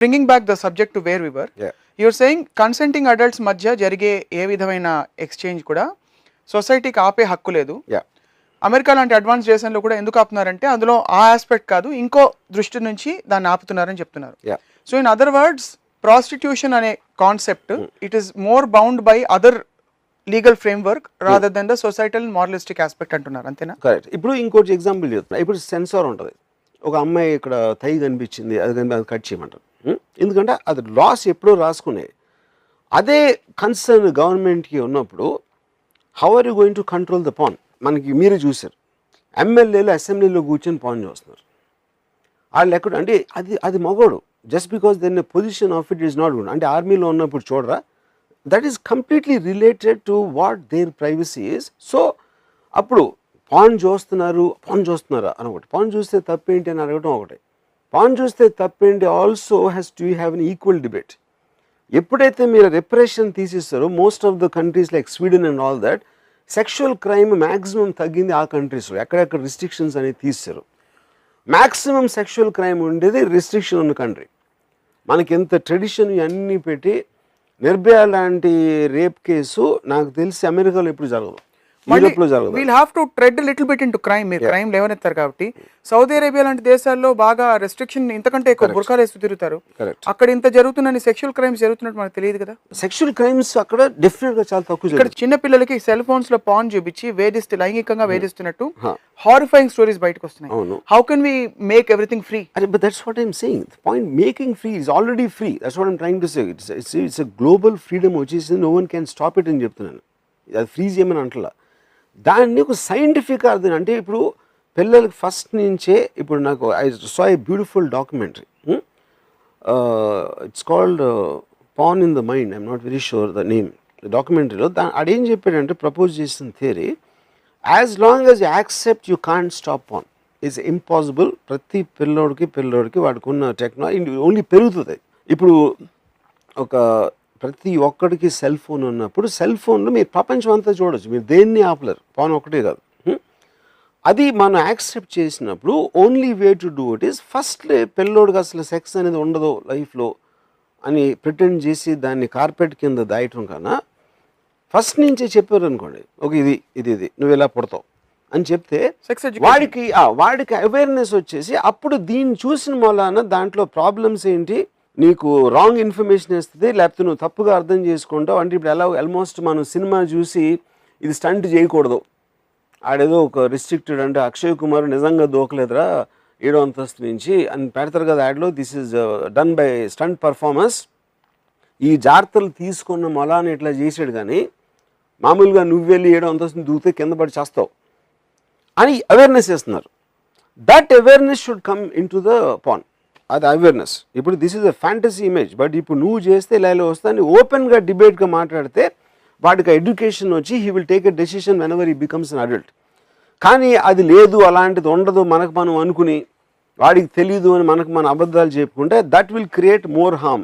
Bringing back the subject to where we were, you're saying consenting adults మధ్య జరిగే ఏ విధమైన exchange కూడా సొసైటీకి ఆపే హక్కు లేదు. అమెరికా లాంటి అడ్వాన్స్ దేశంలో కూడా ఎందుకు ఆపుతున్నారంటే అందులో ఆ ఆస్పెక్ట్ కాదు, ఇంకో దృష్టి నుంచి దాన్ని ఆపుతున్నారని చెప్తున్నారు. So in other words, prostitution అనే concept it is more bound by other legal framework rather than the societal moralistic aspect అంటున్నారు, అంతేనా? కరెక్ట్. ఇప్పుడు ఇంకోటి ఎగ్జాంపుల్ చెప్తున్నా. ఇప్పుడు సెన్సార్ ఉంటుంది. ఒక అమ్మాయి ఇక్కడ తై కనిపించింది, అది కట్ చేయమంటారు. ఎందుకంటే అది లాస్ ఎప్పుడో రాసుకునే. అదే కన్సర్న్ గవర్నమెంట్కి ఉన్నప్పుడు how are you going to control the pan? మనకి మీరే చూశారు, ఎమ్మెల్యేలు అసెంబ్లీలో కూర్చొని పాన్ చేస్తున్నారు. వాళ్ళు ఎక్కడ అంటే అది మగోడు, just because then position of it is not good. అంటే ఆర్మీలో ఉన్నప్పుడు చూడరా, that is completely related to what their privacy is. So అప్పుడు పాన్ చూస్తున్నారా అని ఒకటి, పాన్ చూస్తే తప్పేంటి అని అడగటం ఒకటి, పాన్ చూస్తే తప్పేంటి also has to have an equal debate. ఎప్పుడైతే మీరు రెప్రెషన్ తీసిస్తారో, most of the countries like Sweden and all that, sexual crime maximum తగ్గింది ఆ కంట్రీస్లో. ఎక్కడెక్కడ రిస్ట్రిక్షన్స్ అనేది తీస్తారు. మ్యాక్సిమం సెక్షువల్ క్రైమ్ ఉండేది రిస్ట్రిక్షన్ ఉన్న కంట్రీ. మనకి ఎంత ట్రెడిషన్ ఇవన్నీ పెట్టి నిర్భయ లాంటి రేప్ కేసు నాకు తెలిసి అమెరికాలో ఎప్పుడు జరగదు, యూరోప్లో జరగదు. We'll have to tread little bit into crime. మీరు క్రైమ్ లేవనెత్తారు కాబట్టి సౌదీ అరేబియా లాంటి దేశాల్లో బాగా రెస్ట్రిక్షన్ ఇంతకంటే ఎక్కువ బుర్ఖాలు వేస్తూ తిరుగుతారు. అక్కడ ఇంత జరుగుతుందని సెక్షువల్ క్రైమ్స్ జరుగుతున్నట్టు మనకు తెలియదు కదా. సెక్షువల్ క్రైమ్స్ అక్కడ డెఫినెట్ గా చాలా తక్కువ. ఇక్కడ చిన్న పిల్లలకి సెల్ ఫోన్స్ లో పాన్ చూపించి వేధిస్తూ లైంగికంగా వేధిస్తున్నట్టు హారిఫైయింగ్ స్టోరీస్ బయటకు వస్తున్నాయి. How can we make everything free? But that's what I'm saying. The point, making free is already free. That's what I'm trying to say. It's a global freedom వచ్చేసి no one can stop it అని చెప్తున్నాను. అది free చేయమని అంటలా. దాన్ని ఒక scientific అర్థం అంటే ఇప్పుడు పిల్లలకి ఫస్ట్ నుంచే ఇప్పుడు నాకు I saw a beautiful documentary. It's called porn in the mind. I'm not very sure the name. డాక్యుమెంటరీలో అదేం చెప్పాడంటే, ప్రపోజ్ చేసిన theory, as long as you accept you can't stop porn it's impossible. ప్రతి పిల్లోడికి వాడికి ఉన్న టెక్నాలజీ ఓన్లీ పెరుగుతుంది. ఇప్పుడు ఒక ప్రతి ఒక్కడికి సెల్ ఫోన్ ఉన్నప్పుడు సెల్ ఫోన్లో మీరు ప్రపంచం అంతా చూడొచ్చు, మీరు దేన్ని ఆపలేరు, పాన్ ఒకటే కాదు. అది మనం యాక్సెప్ట్ చేసినప్పుడు only way to do it is first పిల్లోడికి అసలు సెక్స్ అనేది ఉండదు లైఫ్లో అని ప్రిటెండ్ చేసి దాన్ని కార్పెట్ కింద దాయటం కన్నా ఫస్ట్ నుంచే చెప్పారు అనుకోండి, ఒక ఇది నువ్వు ఇలా పుడతావు అని చెప్తే వాడికి అవేర్నెస్ వచ్చేసి అప్పుడు దీన్ని చూసిన మూలాన దాంట్లో ప్రాబ్లమ్స్ ఏంటి, నీకు రాంగ్ ఇన్ఫర్మేషన్ ఇస్తుంది, లేకపోతే నువ్వు తప్పుగా అర్థం చేసుకుంటావు. అంటే ఇప్పుడు ఎలా ఆల్మోస్ట్ మనం సినిమా చూసి ఇది స్టంట్ చేయకూడదు, ఆడేదో ఒక రిస్ట్రిక్టెడ్, అంటే అక్షయ్ కుమార్ నిజంగా దూకలేదురా 7వ అంతస్తు నుంచి అని పెడతారు కదా యాడ్లో, this is done by stunt performance, ఈ జాగ్రత్తలు తీసుకున్న మొలాన్ని ఇట్లా చేసాడు, కానీ మామూలుగా నువ్వు వెళ్ళి 7వ అంతస్తుని దూకితే కింద పడి చేస్తావు అని అవేర్నెస్ ఇస్తున్నారు. That awareness should come in to the pan. అది అవేర్నెస్. ఇప్పుడు this is a fantasy image, but ఇప్పుడు నువ్వు చేస్తే ఇలా వస్తాను ఓపెన్గా డిబేట్గా మాట్లాడితే వాడికి ఎడ్యుకేషన్ వచ్చి he will take a decision when ever he becomes an adult. కానీ అది లేదు, అలాంటిది ఉండదు మనకు మనం అనుకుని వాడికి తెలియదు అని మనకు మన అబద్ధాలు చెప్పుకుంటే that will create more harm.